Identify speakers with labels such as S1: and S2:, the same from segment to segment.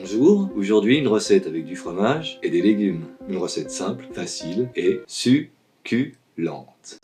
S1: Bonjour, aujourd'hui une recette avec du fromage et des légumes. Une recette simple, facile et succulente.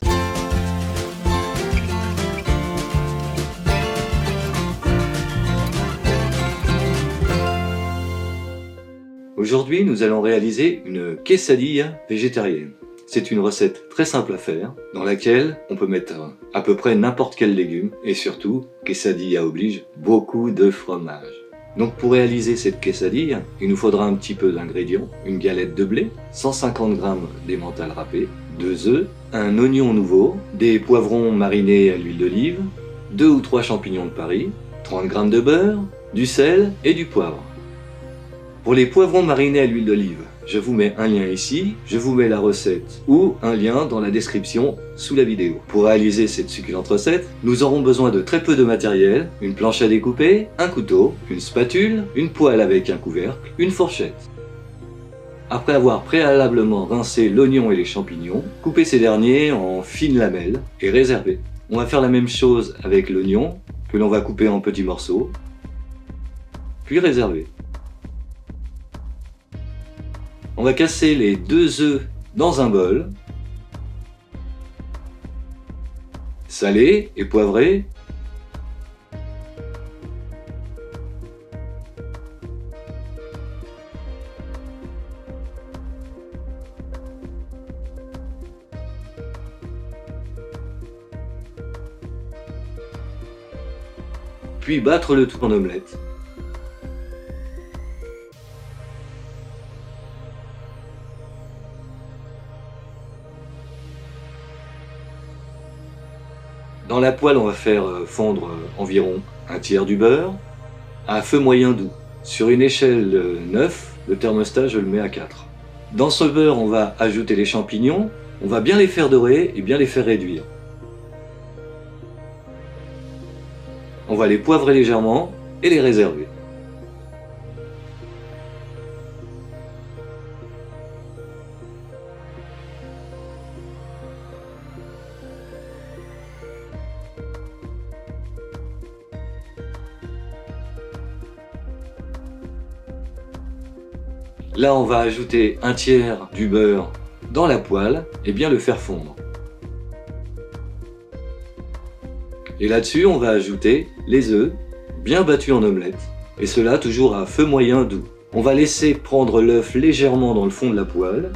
S1: Aujourd'hui, nous allons réaliser une quesadilla végétarienne. C'est une recette très simple à faire, dans laquelle on peut mettre à peu près n'importe quel légume, et surtout, quesadilla oblige, beaucoup de fromage. Donc pour réaliser cette quesadilla, il nous faudra un petit peu d'ingrédients, une galette de blé, 150 g d'emmental râpé, 2 œufs, un oignon nouveau, des poivrons marinés à l'huile d'olive, 2 ou 3 champignons de Paris, 30 g de beurre, du sel et du poivre. Pour les poivrons marinés à l'huile d'olive, je vous mets un lien ici, je vous mets la recette ou un lien dans la description sous la vidéo. Pour réaliser cette succulente recette, nous aurons besoin de très peu de matériel, une planche à découper, un couteau, une spatule, une poêle avec un couvercle, une fourchette. Après avoir préalablement rincé l'oignon et les champignons, coupez ces derniers en fines lamelles et réservez. On va faire la même chose avec l'oignon, que l'on va couper en petits morceaux, puis réserver. On va casser les 2 œufs dans un bol, saler et poivrer. Puis battre le tout en omelette. Dans la poêle, on va faire fondre environ un tiers du beurre à feu moyen doux. Sur une échelle 9, le thermostat, je le mets à 4. Dans ce beurre, on va ajouter les champignons, on va bien les faire dorer et bien les faire réduire. On va les poivrer légèrement et les réserver. Là, on va ajouter un tiers du beurre dans la poêle et bien le faire fondre. Et là-dessus, on va ajouter les œufs bien battus en omelette, et cela toujours à feu moyen doux. On va laisser prendre l'œuf légèrement dans le fond de la poêle,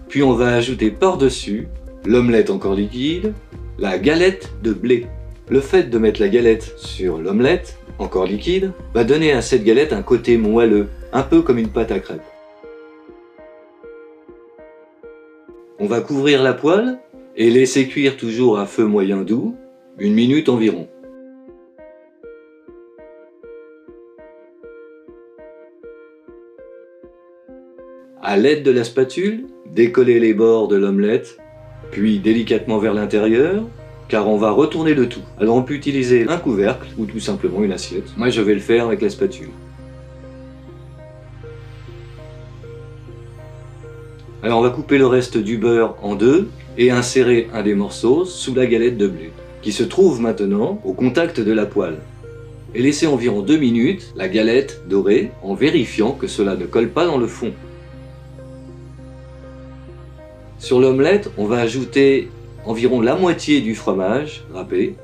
S1: puis on va ajouter par-dessus l'omelette encore liquide, la galette de blé. Le fait de mettre la galette sur l'omelette encore liquide va donner à cette galette un côté moelleux, un peu comme une pâte à crêpes. On va couvrir la poêle et laisser cuire toujours à feu moyen doux, 1 minute environ. À l'aide de la spatule, décoller les bords de l'omelette, puis délicatement vers l'intérieur, car on va retourner le tout. Alors on peut utiliser un couvercle ou tout simplement une assiette. Moi je vais le faire avec la spatule. Alors on va couper le reste du beurre en deux et insérer un des morceaux sous la galette de blé, qui se trouve maintenant au contact de la poêle. Et laisser environ 2 minutes la galette dorée en vérifiant que cela ne colle pas dans le fond. Sur l'omelette, on va ajouter environ la moitié du fromage râpé.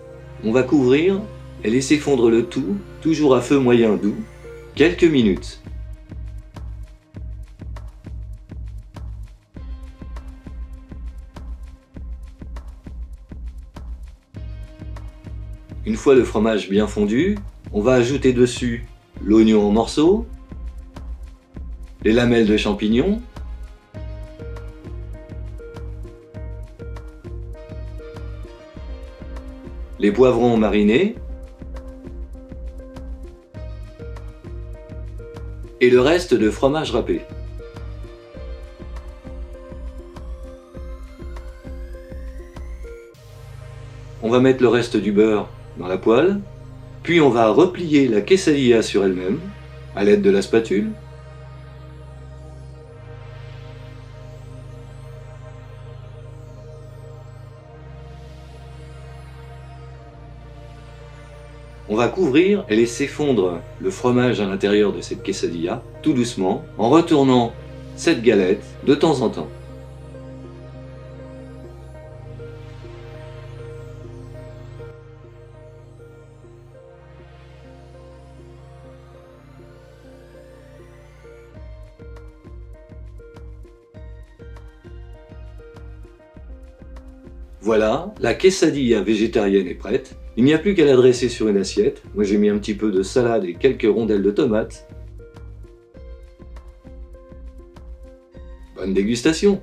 S1: On va couvrir et laisser fondre le tout, toujours à feu moyen doux, quelques minutes. Une fois le fromage bien fondu, on va ajouter dessus l'oignon en morceaux, les lamelles de champignons, les poivrons marinés et le reste de fromage râpé. On va mettre le reste du beurre dans la poêle, puis on va replier la quesadilla sur elle-même à l'aide de la spatule. On va couvrir et laisser fondre le fromage à l'intérieur de cette quesadilla, tout doucement, en retournant cette galette de temps en temps. Voilà, la quesadilla végétarienne est prête. Il n'y a plus qu'à la dresser sur une assiette. Moi j'ai mis un petit peu de salade et quelques rondelles de tomates. Bonne dégustation!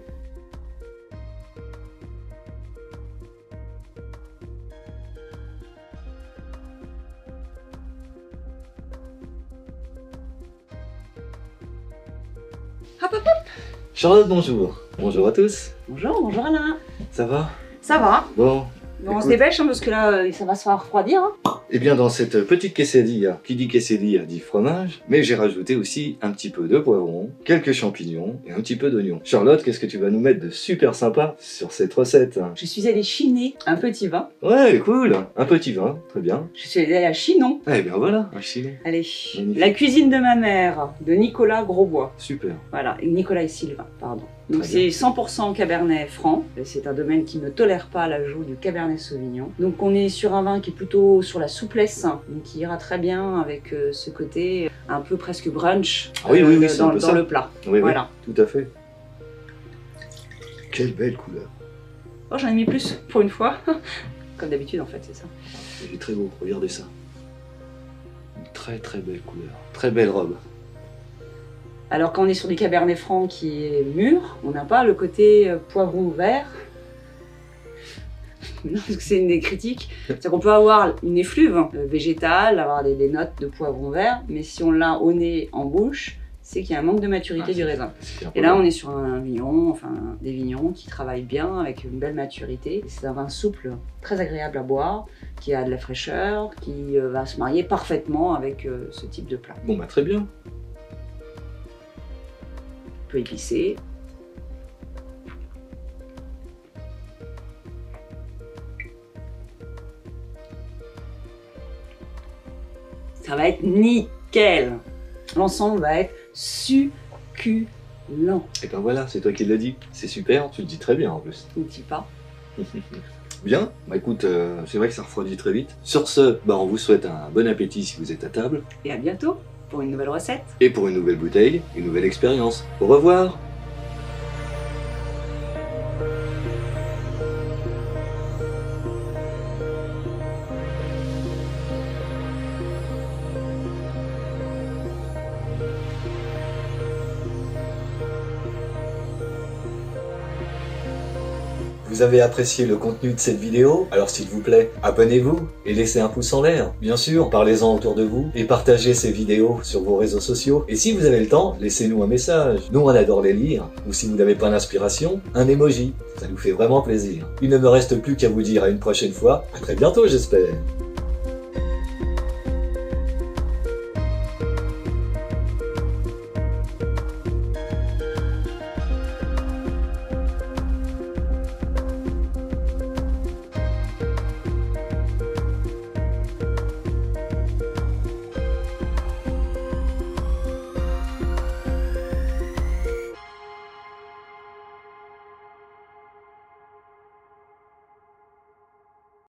S2: Hop, hop, hop.
S1: Charlotte, bonjour. Bonjour à tous.
S2: Bonjour, bonjour Alain.
S1: Ça va?
S2: Ça va?
S1: Bon.
S2: Bon, on se dépêche hein, parce que là, ça va se faire refroidir. Hein.
S1: Eh bien, dans cette petite quesadilla, qui dit quesadilla dit fromage, mais j'ai rajouté aussi un petit peu de poivron, quelques champignons et un petit peu d'oignon. Charlotte, qu'est-ce que tu vas nous mettre de super sympa sur cette recette?
S2: Je suis allée chiner un petit vin.
S1: Ouais, cool. Un petit vin, très bien.
S2: Je suis allée à Chinon.
S1: Eh bien voilà, un chili.
S2: Allez,
S1: Magnifique.
S2: La cuisine de ma mère, de Nicolas Grosbois.
S1: Super.
S2: Voilà, et Nicolas et Sylvain, pardon. Donc
S1: Très
S2: c'est
S1: bien.
S2: 100% Cabernet Franc. C'est un domaine qui ne tolère pas l'ajout du Cabernet Sauvignon. Donc on est sur un vin qui est plutôt sur la souplesse, donc qui ira très bien avec ce côté un peu presque brunch
S1: Ah oui, oui, oui, c'est un peu
S2: dans
S1: ça.
S2: le plat.
S1: Oui,
S2: Voilà.
S1: oui, tout à fait. Quelle belle couleur.
S2: Oh, j'en ai mis plus pour une fois. Comme d'habitude en fait, c'est ça.
S1: Il est très beau, regardez ça. Une très très belle couleur. Très belle robe.
S2: Alors quand on est sur des Cabernet Franc qui est mûr, on n'a pas le côté poivron vert. Non, parce que c'est une des critiques. C'est qu'on peut avoir une effluve végétale, avoir des notes de poivron vert, mais si on l'a au nez, en bouche, c'est qu'il y a un manque de maturité du raisin. Et là, on est sur un vigneron, enfin des vignons qui travaillent bien avec une belle maturité. C'est un vin souple, très agréable à boire, qui a de la fraîcheur, qui va se marier parfaitement avec ce type de plat.
S1: Bon bah très bien.
S2: On peut épicer. Ça va être nickel. L'ensemble va être succulent.
S1: Et ben voilà, c'est toi qui l'as dit. C'est super, tu le dis très bien en plus.
S2: On ne dit pas.
S1: Bien, bah écoute, c'est vrai que ça refroidit très vite. Sur ce, bah on vous souhaite un bon appétit si vous êtes à table.
S2: Et à bientôt pour une nouvelle recette.
S1: Et pour une nouvelle bouteille, une nouvelle expérience. Au revoir! Vous avez apprécié le contenu de cette vidéo? Alors s'il vous plaît, abonnez-vous et laissez un pouce en l'air. Bien sûr, parlez-en autour de vous et partagez ces vidéos sur vos réseaux sociaux. Et si vous avez le temps, laissez-nous un message. Nous on adore les lire. Ou si vous n'avez pas d'inspiration, un emoji. Ça nous fait vraiment plaisir. Il ne me reste plus qu'à vous dire à une prochaine fois. À très bientôt j'espère.